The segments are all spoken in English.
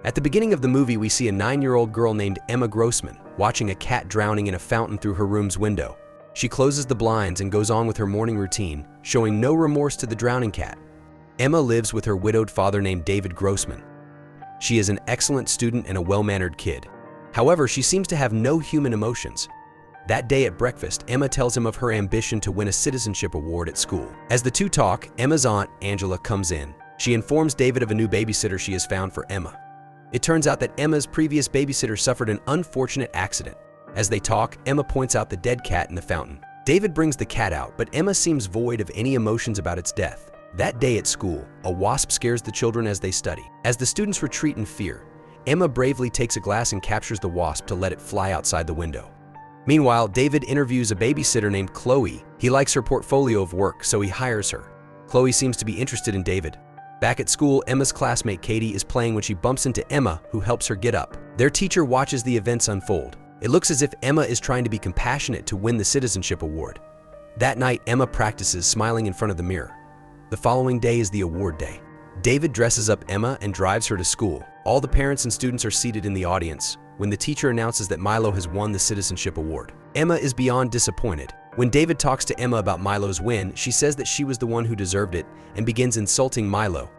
At the beginning of the movie, we see a 9-year-old girl named Emma Grossman watching a cat drowning in a fountain through her room's window. She closes the blinds and goes on with her morning routine, showing no remorse to the drowning cat. Emma lives with her widowed father named David Grossman. She is an excellent student and a well-mannered kid. However, she seems to have no human emotions. That day at breakfast, Emma tells him of her ambition to win a citizenship award at school. As the two talk, Emma's aunt, Angela, comes in. She informs David of a new babysitter she has found for Emma. It turns out that Emma's previous babysitter suffered an unfortunate accident. As they talk, Emma points out the dead cat in the fountain. David brings the cat out, but Emma seems void of any emotions about its death. That day at school, a wasp scares the children as they study. As the students retreat in fear, Emma bravely takes a glass and captures the wasp to let it fly outside the window. Meanwhile, David interviews a babysitter named Chloe. He likes her portfolio of work, so he hires her. Chloe seems to be interested in David. Back at school, Emma's classmate Katie is playing when she bumps into Emma, who helps her get up. Their teacher watches the events unfold. It looks as if Emma is trying to be compassionate to win the citizenship award. That night, Emma practices smiling in front of the mirror. The following day is the award day. David dresses up Emma and drives her to school. All the parents and students are seated in the audience when the teacher announces that Milo has won the citizenship award. Emma is beyond disappointed. When David talks to Emma about Milo's win, she says that she was the one who deserved it and begins insulting Milo.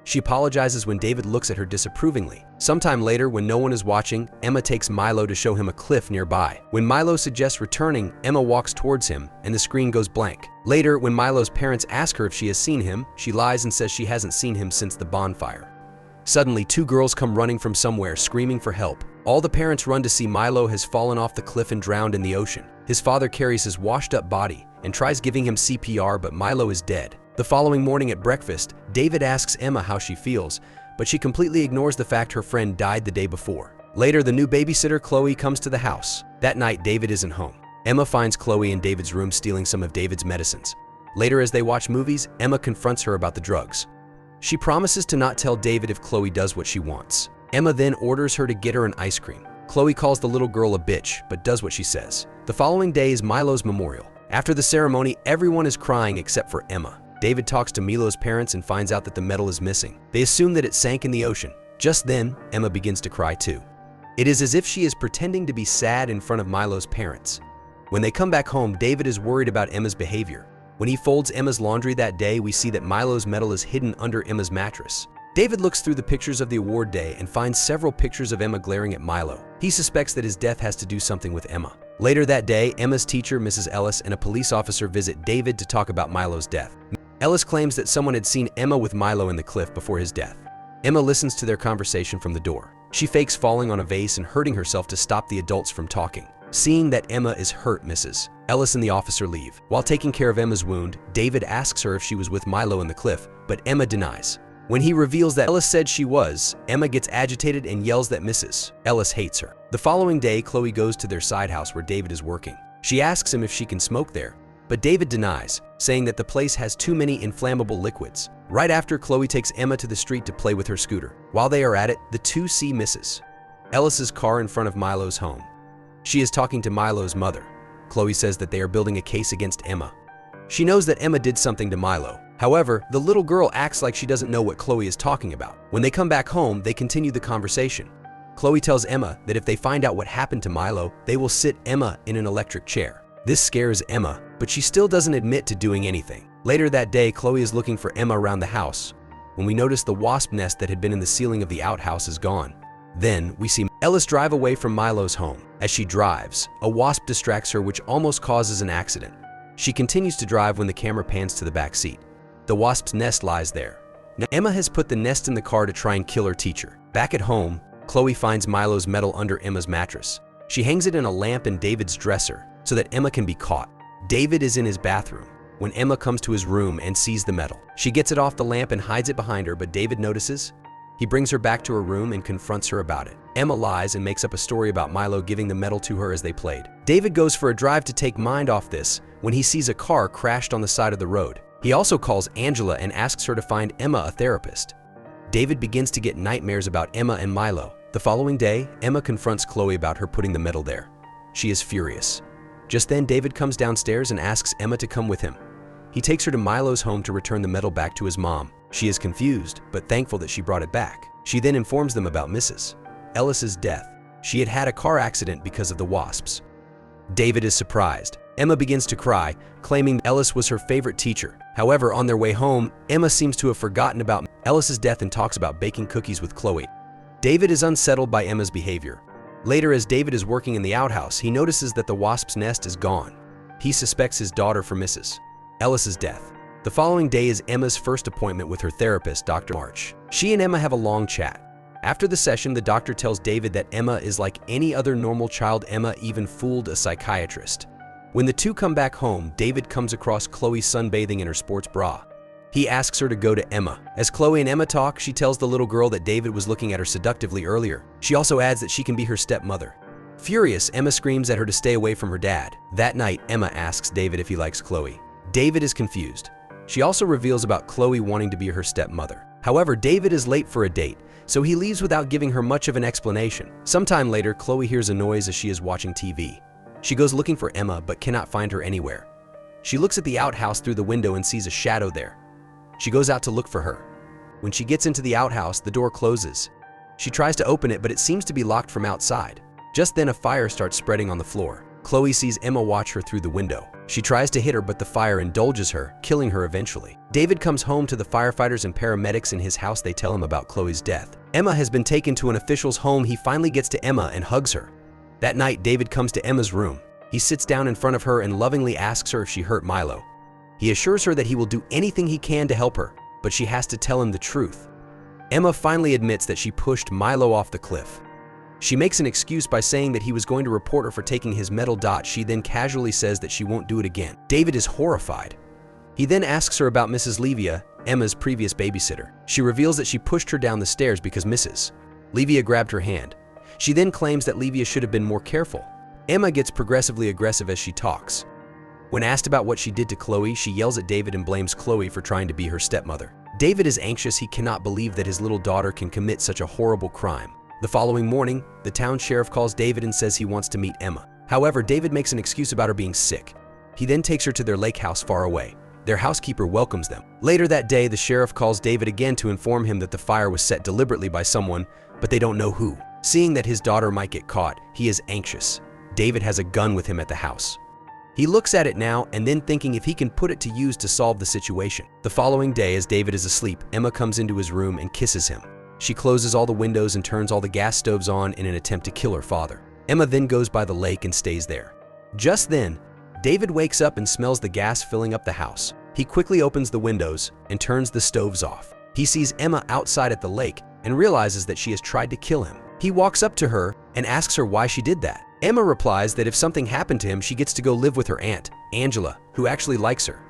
She apologizes when David looks at her disapprovingly. Sometime later, when no one is watching, Emma takes Milo to show him a cliff nearby. When Milo suggests returning, Emma walks towards him and the screen goes blank. Later, when Milo's parents ask her if she has seen him, she lies and says she hasn't seen him since the bonfire. Suddenly, two girls come running from somewhere, screaming for help. All the parents run to see Milo has fallen off the cliff and drowned in the ocean. His father carries his washed-up body and tries giving him CPR, but Milo is dead. The following morning at breakfast, David asks Emma how she feels, but she completely ignores the fact her friend died the day before. Later, the new babysitter, Chloe, comes to the house. That night, David isn't home. Emma finds Chloe in David's room stealing some of David's medicines. Later, as they watch movies, Emma confronts her about the drugs. She promises to not tell David if Chloe does what she wants. Emma then orders her to get her an ice cream. Chloe calls the little girl a bitch, but does what she says. The following day is Milo's memorial. After the ceremony, everyone is crying except for Emma. David talks to Milo's parents and finds out that the medal is missing. They assume that it sank in the ocean. Just then, Emma begins to cry too. It is as if she is pretending to be sad in front of Milo's parents. When they come back home, David is worried about Emma's behavior. When he folds Emma's laundry that day, we see that Milo's medal is hidden under Emma's mattress. David looks through the pictures of the award day and finds several pictures of Emma glaring at Milo. He suspects that his death has to do something with Emma. Later that day, Emma's teacher, Mrs. Ellis, and a police officer visit David to talk about Milo's death. Ellis claims that someone had seen Emma with Milo in the cliff before his death. Emma listens to their conversation from the door. She fakes falling on a vase and hurting herself to stop the adults from talking. Seeing that Emma is hurt, Mrs. Ellis and the officer leave. While taking care of Emma's wound, David asks her if she was with Milo in the cliff, but Emma denies. When he reveals that Ellis said she was, Emma gets agitated and yells that Mrs. Ellis hates her. The following day, Chloe goes to their side house where David is working. She asks him if she can smoke there, but David denies, saying that the place has too many inflammable liquids. Right after, Chloe takes Emma to the street to play with her scooter. While they are at it, the two see Mrs. Ellis's car in front of Milo's home. She is talking to Milo's mother. Chloe says that they are building a case against Emma. She knows that Emma did something to Milo. However, the little girl acts like she doesn't know what Chloe is talking about. When they come back home, they continue the conversation. Chloe tells Emma that if they find out what happened to Milo, they will sit Emma in an electric chair. This scares Emma, but she still doesn't admit to doing anything. Later that day, Chloe is looking for Emma around the house when we notice the wasp nest that had been in the ceiling of the outhouse is gone. Then, we see Ellis drive away from Milo's home. As she drives, a wasp distracts her, which almost causes an accident. She continues to drive when the camera pans to the back seat. The wasp's nest lies there. Now, Emma has put the nest in the car to try and kill her teacher. Back at home, Chloe finds Milo's medal under Emma's mattress. She hangs it in a lamp in David's dresser so that Emma can be caught. David is in his bathroom when Emma comes to his room and sees the medal. She gets it off the lamp and hides it behind her, but David notices. He brings her back to her room and confronts her about it. Emma lies and makes up a story about Milo giving the medal to her as they played. David goes for a drive to take mind off this when he sees a car crashed on the side of the road. He also calls Angela and asks her to find Emma a therapist. David begins to get nightmares about Emma and Milo. The following day, Emma confronts Chloe about her putting the medal there. She is furious. Just then, David comes downstairs and asks Emma to come with him. He takes her to Milo's home to return the medal back to his mom. She is confused, but thankful that she brought it back. She then informs them about Mrs. Ellis's death. She had had a car accident because of the wasps. David is surprised. Emma begins to cry, claiming Ellis was her favorite teacher. However, on their way home, Emma seems to have forgotten about Ellis's death and talks about baking cookies with Chloe. David is unsettled by Emma's behavior. Later, as David is working in the outhouse, he notices that the wasp's nest is gone. He suspects his daughter for Mrs. Ellis's death. The following day is Emma's first appointment with her therapist, Dr. March. She and Emma have a long chat. After the session, the doctor tells David that Emma is like any other normal child. Emma even fooled a psychiatrist. When the two come back home, David comes across Chloe sunbathing in her sports bra. He asks her to go to Emma. As Chloe and Emma talk, she tells the little girl that David was looking at her seductively earlier. She also adds that she can be her stepmother. Furious, Emma screams at her to stay away from her dad. That night, Emma asks David if he likes Chloe. David is confused. She also reveals about Chloe wanting to be her stepmother. However, David is late for a date, so he leaves without giving her much of an explanation. Sometime later, Chloe hears a noise as she is watching TV. She goes looking for Emma but cannot find her anywhere. She looks at the outhouse through the window and sees a shadow there. She goes out to look for her. When she gets into the outhouse, the door closes. She tries to open it, but it seems to be locked from outside. Just then, a fire starts spreading on the floor. Chloe sees Emma watch her through the window. She tries to hit her, but the fire indulges her, killing her eventually. David comes home to the firefighters and paramedics in his house. They tell him about Chloe's death. Emma has been taken to an official's home. He finally gets to Emma and hugs her. That night, David comes to Emma's room. He sits down in front of her and lovingly asks her if she hurt Milo. He assures her that he will do anything he can to help her, but she has to tell him the truth. Emma finally admits that she pushed Milo off the cliff. She makes an excuse by saying that he was going to report her for taking his metal dot. She then casually says that she won't do it again. David is horrified. He then asks her about Mrs. Levia, Emma's previous babysitter. She reveals that she pushed her down the stairs because Mrs. Levia grabbed her hand. She then claims that Levia should have been more careful. Emma gets progressively aggressive as she talks. When asked about what she did to Chloe, she yells at David and blames Chloe for trying to be her stepmother. David is anxious. He cannot believe that his little daughter can commit such a horrible crime. The following morning, the town sheriff calls David and says he wants to meet Emma. However, David makes an excuse about her being sick. He then takes her to their lake house far away. Their housekeeper welcomes them. Later that day, the sheriff calls David again to inform him that the fire was set deliberately by someone, but they don't know who. Seeing that his daughter might get caught, he is anxious. David has a gun with him at the house. He looks at it now and then thinking if he can put it to use to solve the situation. The following day, as David is asleep, Emma comes into his room and kisses him. She closes all the windows and turns all the gas stoves on in an attempt to kill her father. Emma then goes by the lake and stays there. Just then, David wakes up and smells the gas filling up the house. He quickly opens the windows and turns the stoves off. He sees Emma outside at the lake and realizes that she has tried to kill him. He walks up to her and asks her why she did that. Emma replies that if something happened to him, she gets to go live with her aunt, Angela, who actually likes her.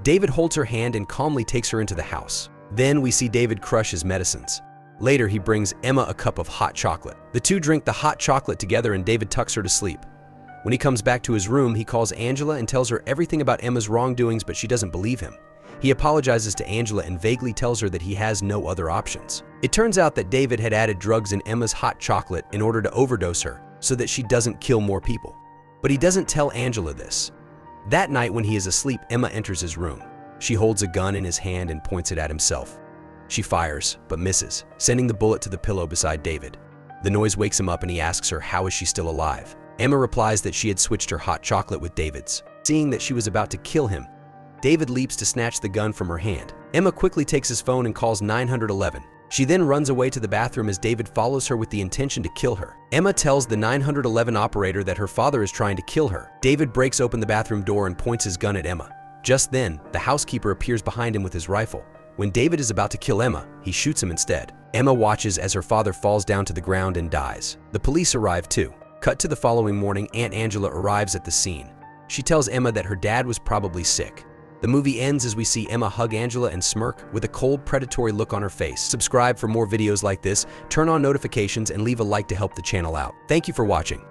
David holds her hand and calmly takes her into the house. Then we see David crush his medicines. Later, he brings Emma a cup of hot chocolate. The two drink the hot chocolate together and David tucks her to sleep. When he comes back to his room, he calls Angela and tells her everything about Emma's wrongdoings, but she doesn't believe him. He apologizes to Angela and vaguely tells her that he has no other options. It turns out that David had added drugs in Emma's hot chocolate in order to overdose her so that she doesn't kill more people. But he doesn't tell Angela this. That night when he is asleep, Emma enters his room. She holds a gun in his hand and points it at himself. She fires, but misses, sending the bullet to the pillow beside David. The noise wakes him up and he asks her how is she still alive. Emma replies that she had switched her hot chocolate with David's. Seeing that she was about to kill him, David leaps to snatch the gun from her hand. Emma quickly takes his phone and calls 911. She then runs away to the bathroom as David follows her with the intention to kill her. Emma tells the 911 operator that her father is trying to kill her. David breaks open the bathroom door and points his gun at Emma. Just then, the housekeeper appears behind him with his rifle. When David is about to kill Emma, he shoots him instead. Emma watches as her father falls down to the ground and dies. The police arrive too. Cut to the following morning, Aunt Angela arrives at the scene. She tells Emma that her dad was probably sick. The movie ends as we see Emma hug Angela and smirk with a cold, predatory look on her face. Subscribe for more videos like this, turn on notifications, and leave a like to help the channel out. Thank you for watching.